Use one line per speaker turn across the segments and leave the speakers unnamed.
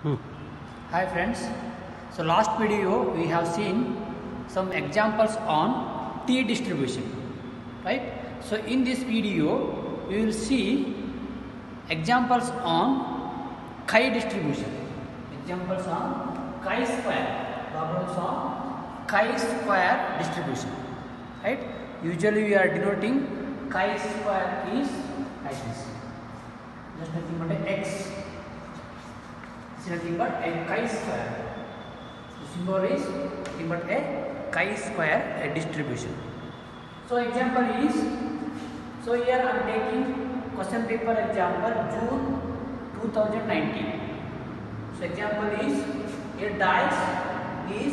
Hi friends, so last video we have seen some examples on T distribution, right? So in this video we will see examples on chi distribution, examples on chi square, problems on chi square distribution, right? Usually we are denoting chi square is like this, just nothing but a x. Nothing but a chi square. The symbol is nothing but a chi square, a distribution. So example is, so here I am taking question paper example June 2019. So example is, a dice is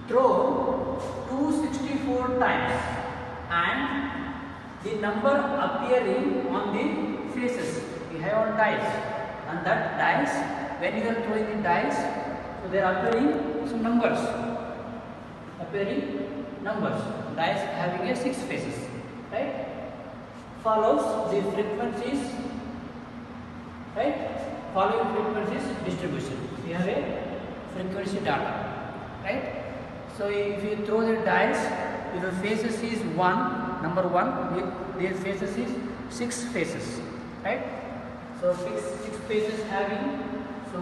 thrown 264 times and the number appearing on the faces. We have one dice and that dice, when you are throwing the dice, so they are appearing some numbers. Dice having a 6 faces, right? Follows the frequencies, right? Following frequencies distribution. We have a frequency data, right? So if you throw the dice, your faces is 1, number 1. Their faces is 6 faces, right? So 6 faces having. So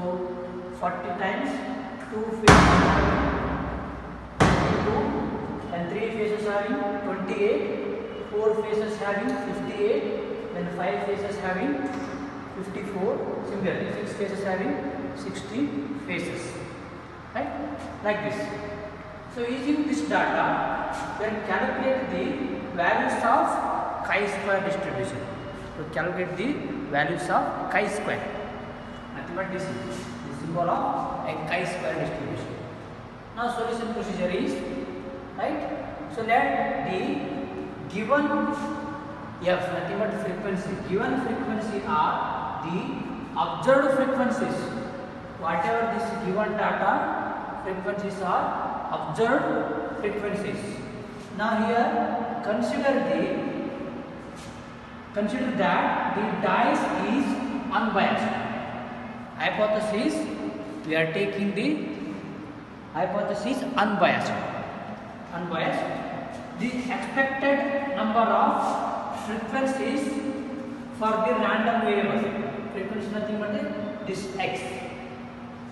40 times 2 faces 22 and 3 faces having 28, 4 faces having 58, then 5 faces having 54, similarly 6 faces having 60 faces, right? Like this. So using this data, we can calculate the values of chi square distribution. To calculate the values of chi square. Nothing but this is the symbol of a chi square distribution. Now solution procedure is, right? So let the given f, nothing but frequency, given frequency are the observed frequencies. Whatever this given data, frequencies are observed frequencies. Now here consider that the dice is unbiased. Hypothesis, we are taking the hypothesis unbiased. The expected number of frequencies for the random variable. Frequency nothing but this x.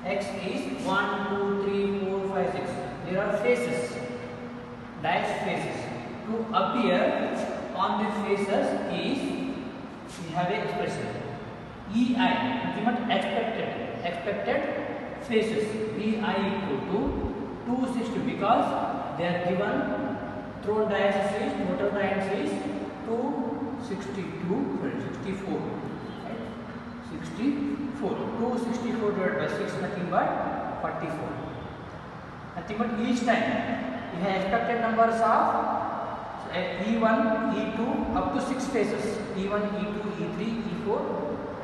X is 1, 2, 3, 4, 5, 6. There are faces, dice faces. To appear on the faces is, we have a expression. EI, expected faces. EI equal to 260 because they are given thrown dice is total dice is 264, right? 64. 264 divided by 6 nothing but 44. Nothing but each time we have expected numbers of E1, E2 up to 6 faces. E1, E2, E3, E4.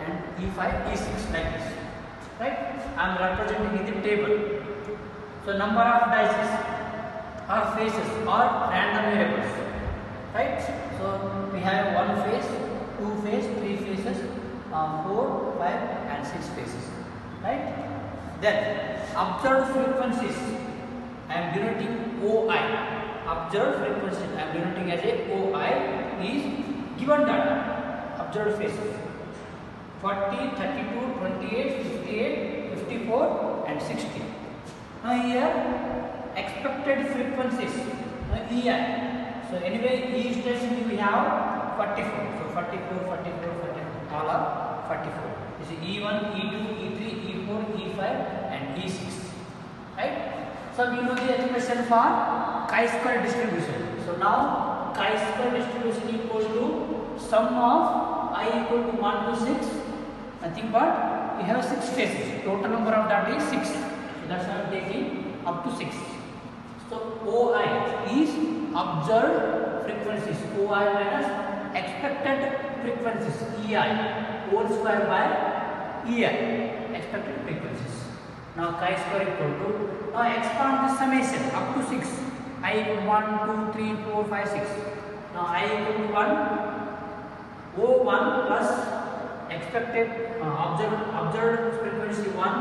And E5, E6 like this, right? I am representing in the table. So number of dices or faces or random variables, right? So we have 1 face, 2 face, 3 faces, 4, 5 and 6 faces, right? Then observed frequencies, I am denoting OI. Observed frequencies I am denoting as a OI is given data, observed faces. 40, 32, 28, 58, 54 and 60. Now here expected frequencies, EI. So anyway each station we have 44. So 44, all are 44. This is E1, E2, E3, E4, E5 and E6. Right? So we know the expression for chi square distribution. So now chi square distribution equals to sum of I equal to 1 to 6. Nothing but we have 6 faces. Total number of data is 6. So that's why I am taking up to 6. So OI is observed frequencies. OI minus expected frequencies. EI whole square by EI expected frequencies. Now chi square equal to, now expand the summation up to 6. I equal to 1, 2, 3, 4, 5, 6. Now I equal to 1. O1 plus expected observed frequency 1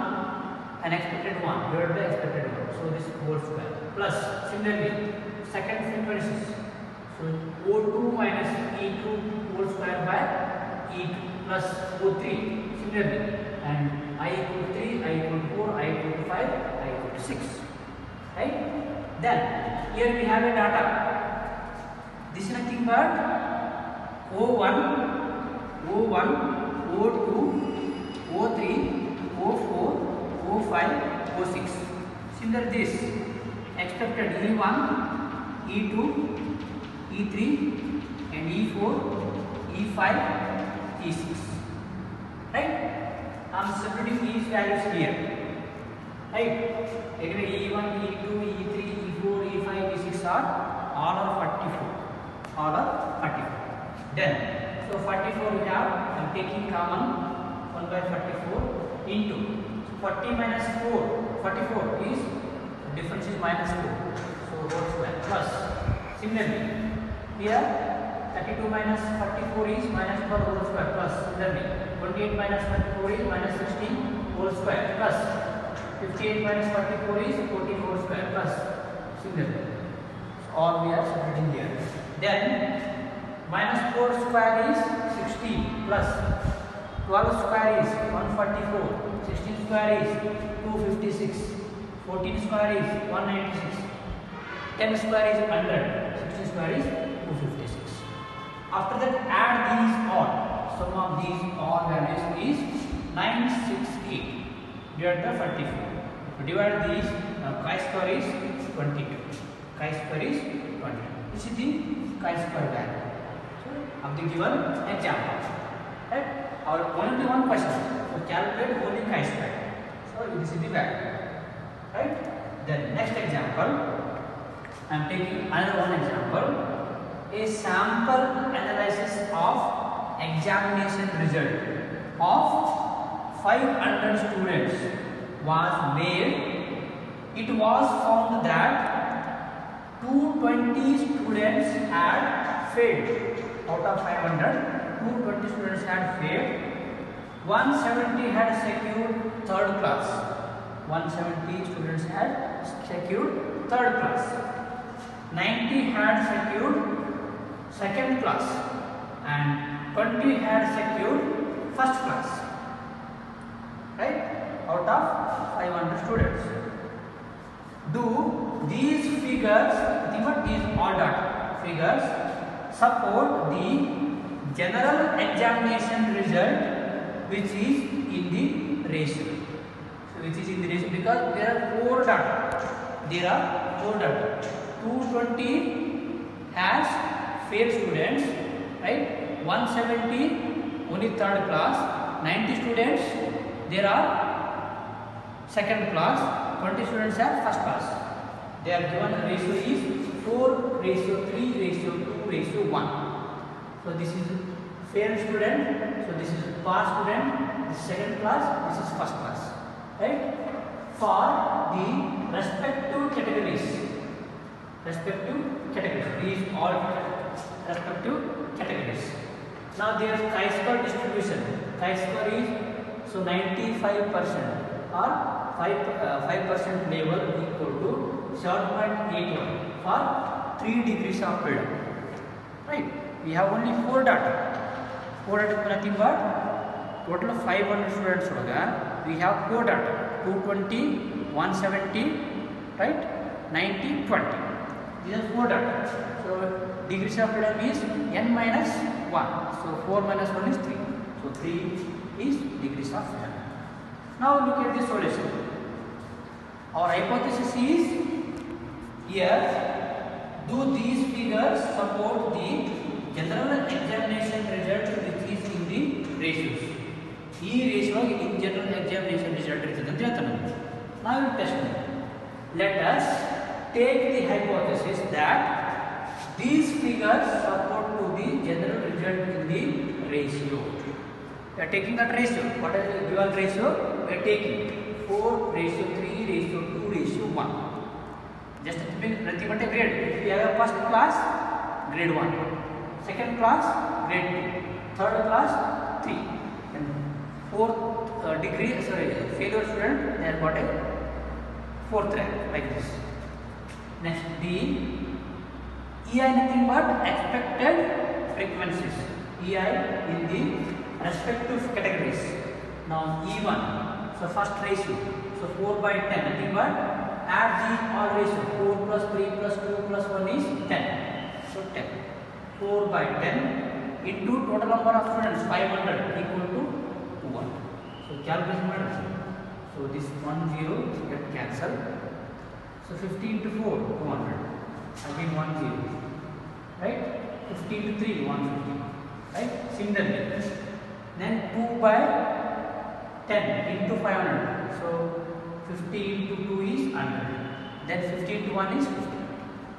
unexpected 1 divided by expected 1. So this whole square plus similarly second frequencies. So O2 minus E2 whole square by E2 plus O3 similarly, and I equal to 3, I equal to 4, I equal to 5, I equal to 6. Right? Then here we have a data. This is nothing but O1, O1, O2, O3, O4, O5, O6. Similar this expected E1, E2, E3 and E4, E5, E6. Right? I am substituting these values here. Right? Again E1, E2, E3, E4, E5, E6 are all are 44. All are 44. Then, so 44 we have, I am taking common 1 by 44 into 40 minus 4. 44 is, difference is minus 4. So whole square plus. Similarly, here 32 minus 44 is minus 4 whole square plus. Similarly, 28 minus 44 is minus 16 whole square plus. 58 minus 44 is 14 whole square plus. Similarly, so all we are separating here. Then minus 4 square is 16 plus 12 square is 144, 16 square is 256, 14 square is 196, 10 square is 100, 16 square is 256. After that add these all, sum of these all values is 968 divided by 44. To divide these, chi-square is 22. Chi-square is 22. This is the chi-square value of the given example. Right? Or only one question. So calculate only chi-square. So this is the value. Right? Then next example, I am taking another one example. A sample analysis of examination result of 500 students was made. It was found that 220 students had failed. Out of 500, 220 students had failed. 170 had secured third class. 170 students had secured third class. 90 had secured second class, and 20 had secured first class. Right? Out of 500 students. Do these figures, these all data figures, support the general examination result which is in the ratio? So which is in the ratio because there are 4 data. There are 4 data. 220 has failed students, right? 170 only third class. 90 students there are second class. 20 students are first class. Their given ratio is 4 ratio 3 ratio 2 ratio 1. So this is failed student. So this is pass student. This is second class. This is first class. Right? For the respective categories. These all respective categories. Now their chi-square distribution. Chi-square is so 95% or 5% level equal to 7.81 for 3 degrees of freedom. Right? We have only 4 data. 4 data nothing but total of 500 students. We have 4 data. 220, 170, right? 90, 20. These are 4 data. So degrees of freedom is n minus 1. So 4 minus 1 is 3. So 3 is degrees of freedom. Now look at the solution. Our hypothesis is here, do these figures support the general examination result which is in the ratios? Ratio in general examination result. Now we will test it. Let us take the hypothesis that these figures support to the general result in the ratio. We are taking that ratio. What is the given ratio? We are taking 4 ratio 3 ratio 2 ratio 1. Just nothing but a grade. If we have a first class, grade 1. Second class, grade 2. Third class, 3. And fourth degree, failure student, they have got a 4th rank like this. Next D, EI nothing but expected frequencies. EI in the respective categories. Now E1, so first ratio, so 4 by 10, nothing but add these all ratio, 4 plus 3 plus 2 plus 1 is 10. So 10, 4 by 10 into total number of students 500 equal to 200. So calculation matters. So this 1 0 get cancelled. So 15 to 4 200, again 1 0, right? 15 to 3 150, right? Similarly, then 2 by 10 into 500, so 50 into 2 is 100, then 15 to 1 is 50,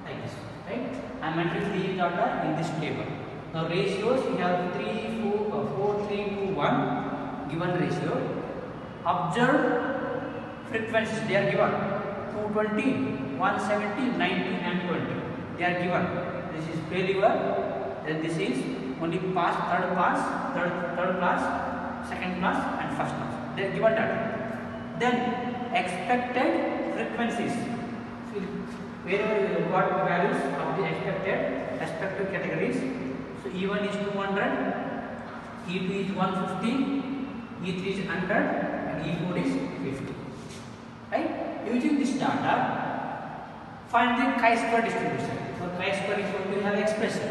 like this, right? I am entering these data in this table. Now ratios, we have 3 4 3 2 1 given ratio. Observed frequencies, they are given 220, 170, 90 and 20, they are given. This is failure, then this is only pass, third class, second class and first class. They are given data. Then expected frequencies, so wherever you got the values of the expected respective categories. So E1 is 200, E2 is 150, E3 is 100 and E4 is 50. Right? Using this data, find the chi-square distribution. So chi-square is going to have expression.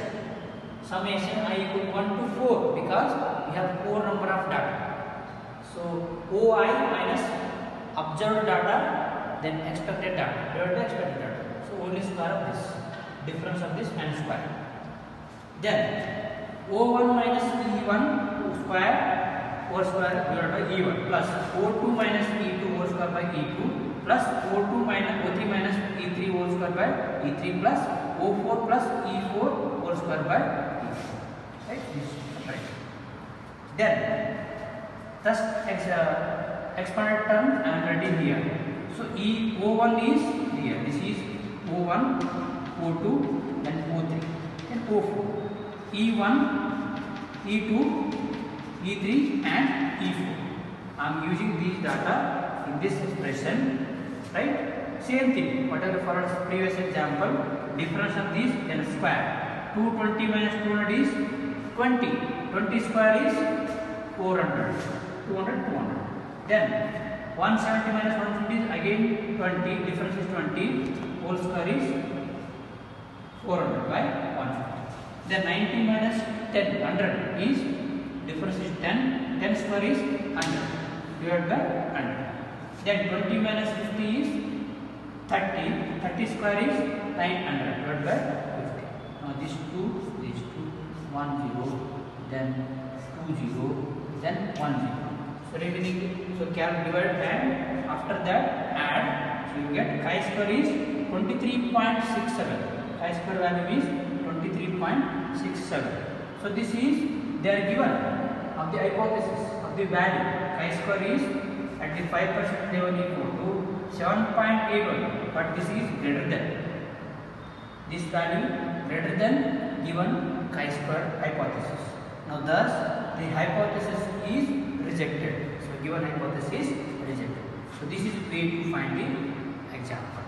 Summation I equal 1 to 4 because we have 4 number of data. So OI minus observed data, then expected data, divided by expected data. So only square of this, difference of this and square. Then O1 minus E1 square whole square divided by E1 plus O2 minus E2 whole square by E2 plus O3 minus E3 whole square by E3 plus O4 plus E4 whole square by E4. Right? This right. Then thus expanded term I am writing here. So O1 is here. This is O1, O2, then O3, then O4. E1, E2, E3 and E4. I am using these data in this expression, right? Same thing, whatever for our previous example, difference of these then square. 220 minus 200 is 20. 20 square is 400. 200, 200. Then 170 minus 150 is again 20. Difference is 20. Whole square is 400 by 150. Then 90 minus 10, 100 is, difference is 10, 10 square is 100 divided by 100. Then 20 minus 50 is 30, 30 square is 900 divided by 50. Now these two, 1 0, then 2 0, then 1 0. So remaining, so can divide and after that add, so you get chi-square is 23.67. Chi-square value is 23.67. So this is, they are given of the hypothesis of the value. Chi-square is at the 5% level equal to 7.81, but this is greater than. This value greater than given chi-square hypothesis. Now thus the hypothesis is rejected. So given hypothesis rejected. So this is way to find the example.